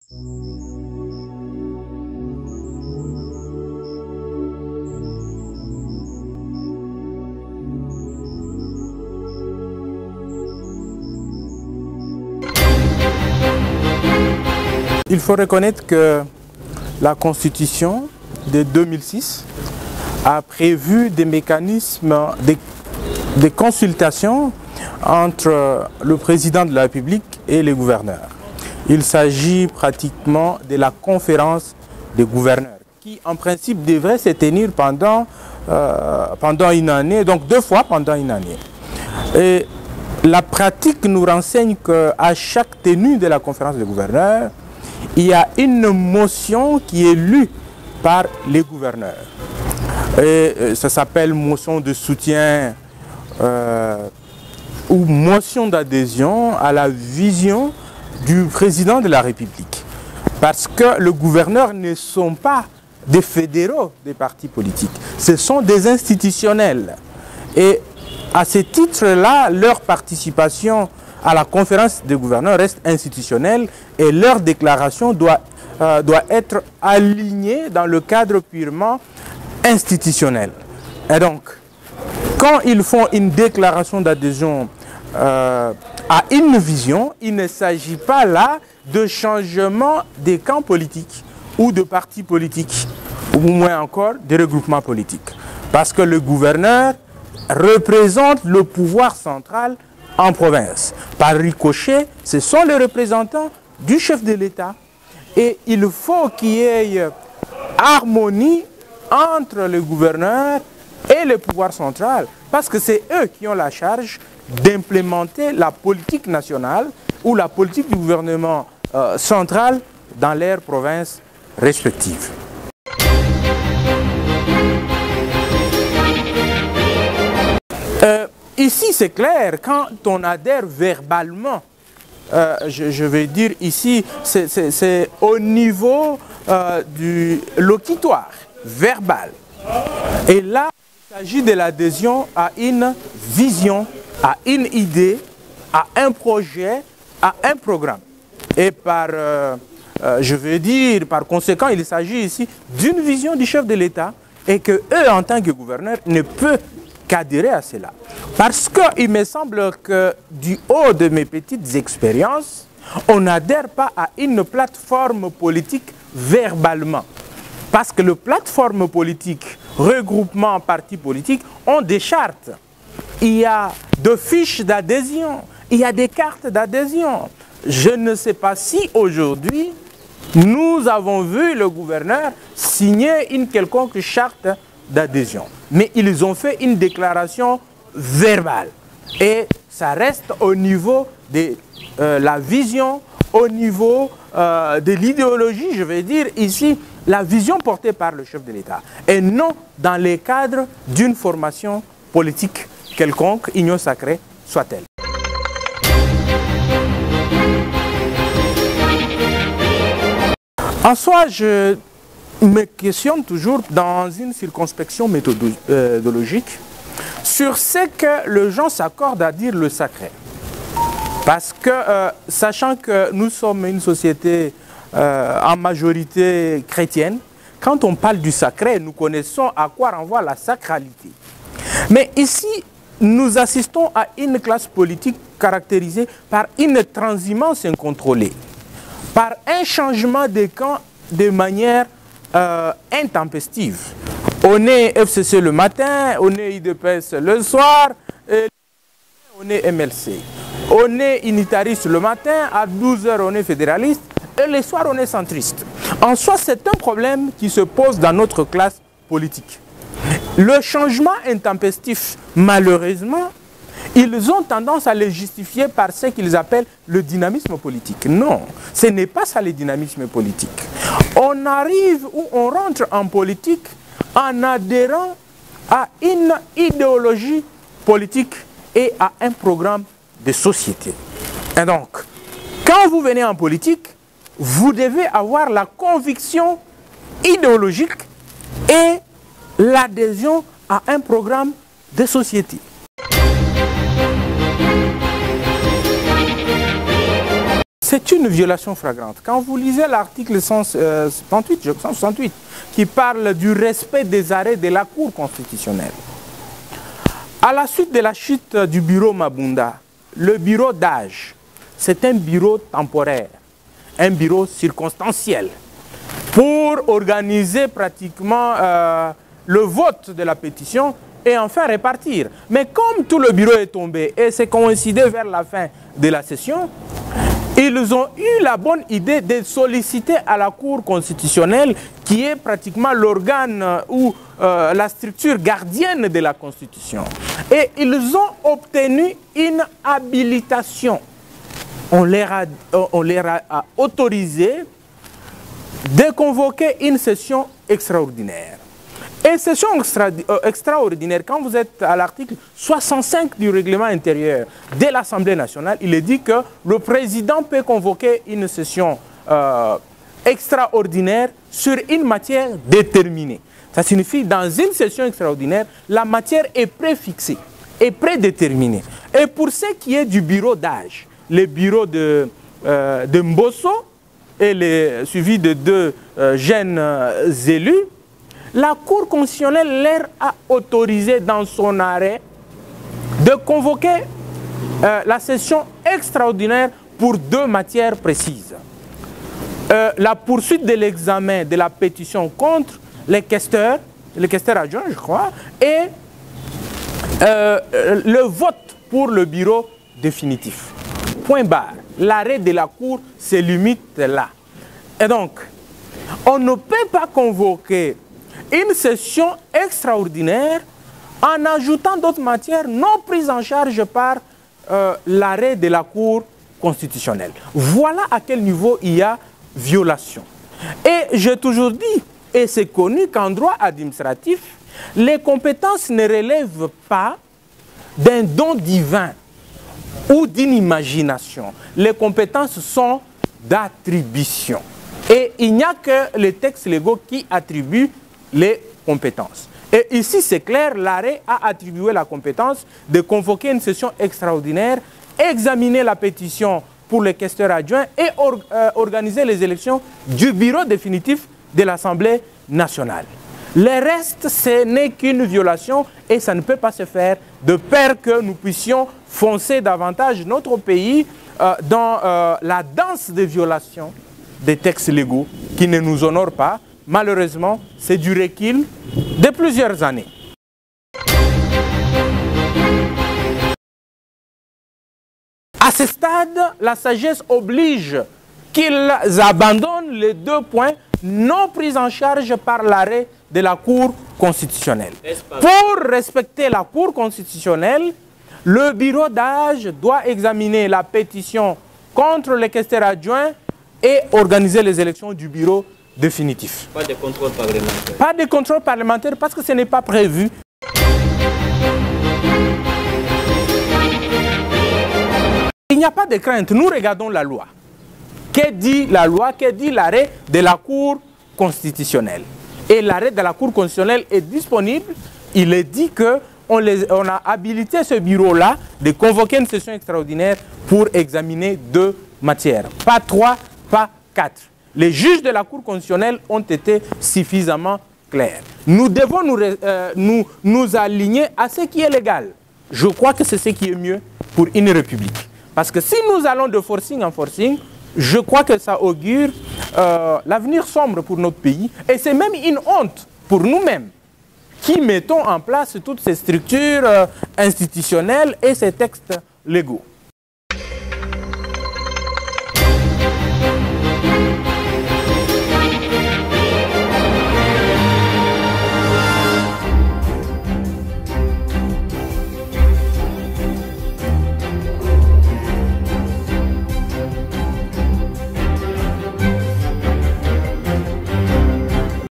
Il faut reconnaître que la Constitution de 2006 a prévu des mécanismes de consultation entre le président de la République et les gouverneurs. Il s'agit pratiquement de la conférence des gouverneurs qui en principe devrait se tenir pendant une année, donc 2 fois pendant une année. Et la pratique nous renseigne qu'à chaque tenue de la conférence des gouverneurs, il y a une motion qui est lue par les gouverneurs. Et ça s'appelle motion de soutien ou motion d'adhésion à la vision du président de la République. Parce que les gouverneurs ne sont pas des fédéraux des partis politiques, ce sont des institutionnels. Et à ce titre-là, leur participation à la conférence des gouverneurs reste institutionnelle et leur déclaration doit être alignée dans le cadre purement institutionnel. Et donc, quand ils font une déclaration d'adhésion à une vision, il ne s'agit pas là de changement des camps politiques ou de partis politiques, ou moins encore des regroupements politiques. Parce que le gouverneur représente le pouvoir central en province. Par ricochet, ce sont les représentants du chef de l'État. Et il faut qu'il y ait harmonie entre le gouverneur et le pouvoir central. Parce que c'est eux qui ont la charge d'implémenter la politique nationale ou la politique du gouvernement central dans leurs provinces respectives. Ici, c'est clair, quand on adhère verbalement, je vais dire ici, c'est au niveau du locutoire, verbal. Et là, il s'agit de l'adhésion à une vision, à une idée, à un projet, à un programme. Et je veux dire, par conséquent, il s'agit ici d'une vision du chef de l'État et que eux, en tant que gouverneurs, ne peuvent qu'adhérer à cela. Parce qu'il me semble que du haut de mes petites expériences, on n'adhère pas à une plateforme politique verbalement. Parce que les plateformes politiques, regroupements, partis politiques ont des chartes. Il y a des fiches d'adhésion, il y a des cartes d'adhésion. Je ne sais pas si aujourd'hui, nous avons vu le gouverneur signer une quelconque charte d'adhésion. Mais ils ont fait une déclaration verbale. Et ça reste au niveau de la vision, au niveau de l'idéologie, je vais dire ici, la vision portée par le chef de l'État. Et non dans les cadres d'une formation politique quelconque, union sacrée soit-elle. En soi, je me questionne toujours dans une circonspection méthodologique sur ce que les gens s'accordent à dire le sacré. Parce que, sachant que nous sommes une société en majorité chrétienne, quand on parle du sacré, nous connaissons à quoi renvoie la sacralité. Mais ici, nous assistons à une classe politique caractérisée par une transhumance incontrôlée, par un changement de camp de manière intempestive. On est FCC le matin, on est IDPS le soir, et on est MLC. On est unitariste le matin, à 12 h on est fédéraliste, et le soir on est centriste. En soi, c'est un problème qui se pose dans notre classe politique. Le changement intempestif, malheureusement, ils ont tendance à le justifier par ce qu'ils appellent le dynamisme politique. Non, ce n'est pas ça le dynamisme politique. On arrive ou on rentre en politique en adhérant à une idéologie politique et à un programme de société. Et donc, quand vous venez en politique, vous devez avoir la conviction idéologique et l'adhésion à un programme de société. Ce C'est une violation flagrante. Quand vous lisez l'article 168, qui parle du respect des arrêts de la Cour constitutionnelle, à la suite de la chute du bureau Mabunda, le bureau d'âge, c'est un bureau temporaire, un bureau circonstanciel, pour organiser pratiquement le vote de la pétition et enfin répartir. Mais comme tout le bureau est tombé et c'est coïncidé vers la fin de la session, ils ont eu la bonne idée de solliciter à la Cour constitutionnelle, qui est pratiquement l'organe ou la structure gardienne de la Constitution. Et ils ont obtenu une habilitation. On leur a autorisé de convoquer une session extraordinaire. Et session extraordinaire, quand vous êtes à l'article 65 du règlement intérieur de l'Assemblée nationale, il est dit que le président peut convoquer une session extraordinaire sur une matière déterminée. Ça signifie que dans une session extraordinaire, la matière est préfixée, est prédéterminée. Et pour ce qui est du bureau d'âge, le bureau de Mbosso et suivi de deux jeunes élus, la Cour constitutionnelle leur a autorisé dans son arrêt de convoquer la session extraordinaire pour deux matières précises. La poursuite de l'examen de la pétition contre les questeurs adjoints, je crois, et le vote pour le bureau définitif. Point barre. L'arrêt de la Cour se limite là. Et donc, on ne peut pas convoquer une session extraordinaire en ajoutant d'autres matières non prises en charge par l'arrêt de la Cour constitutionnelle. Voilà à quel niveau il y a violation. Et j'ai toujours dit, et c'est connu qu'en droit administratif, les compétences ne relèvent pas d'un don divin ou d'une imagination. Les compétences sont d'attribution. Et il n'y a que les textes légaux qui attribuent les compétences. Et ici, c'est clair, l'arrêt a attribué la compétence de convoquer une session extraordinaire, examiner la pétition pour les questeurs adjoints et organiser les élections du bureau définitif de l'Assemblée nationale. Le reste, ce n'est qu'une violation et ça ne peut pas se faire de peur que nous puissions foncer davantage notre pays dans la danse des violations des textes légaux qui ne nous honorent pas. Malheureusement, c'est du recul de plusieurs années. À ce stade, la sagesse oblige qu'ils abandonnent les deux points non pris en charge par l'arrêt de la Cour constitutionnelle. Pour respecter la Cour constitutionnelle, le bureau d'âge doit examiner la pétition contre les questeurs adjoints et organiser les élections du bureau définitif. Pas de contrôle parlementaire. Pas de contrôle parlementaire parce que ce n'est pas prévu. Il n'y a pas de crainte. Nous regardons la loi. Que dit la loi? Que dit l'arrêt de la Cour constitutionnelle? Et l'arrêt de la Cour constitutionnelle est disponible. Il est dit qu'on a habilité ce bureau-là de convoquer une session extraordinaire pour examiner deux matières. Pas trois, pas quatre. Les juges de la Cour constitutionnelle ont été suffisamment clairs. Nous devons nous aligner à ce qui est légal. Je crois que c'est ce qui est mieux pour une république. Parce que si nous allons de forcing en forcing, je crois que ça augure l'avenir sombre pour notre pays. Et c'est même une honte pour nous-mêmes qui mettons en place toutes ces structures institutionnelles et ces textes légaux.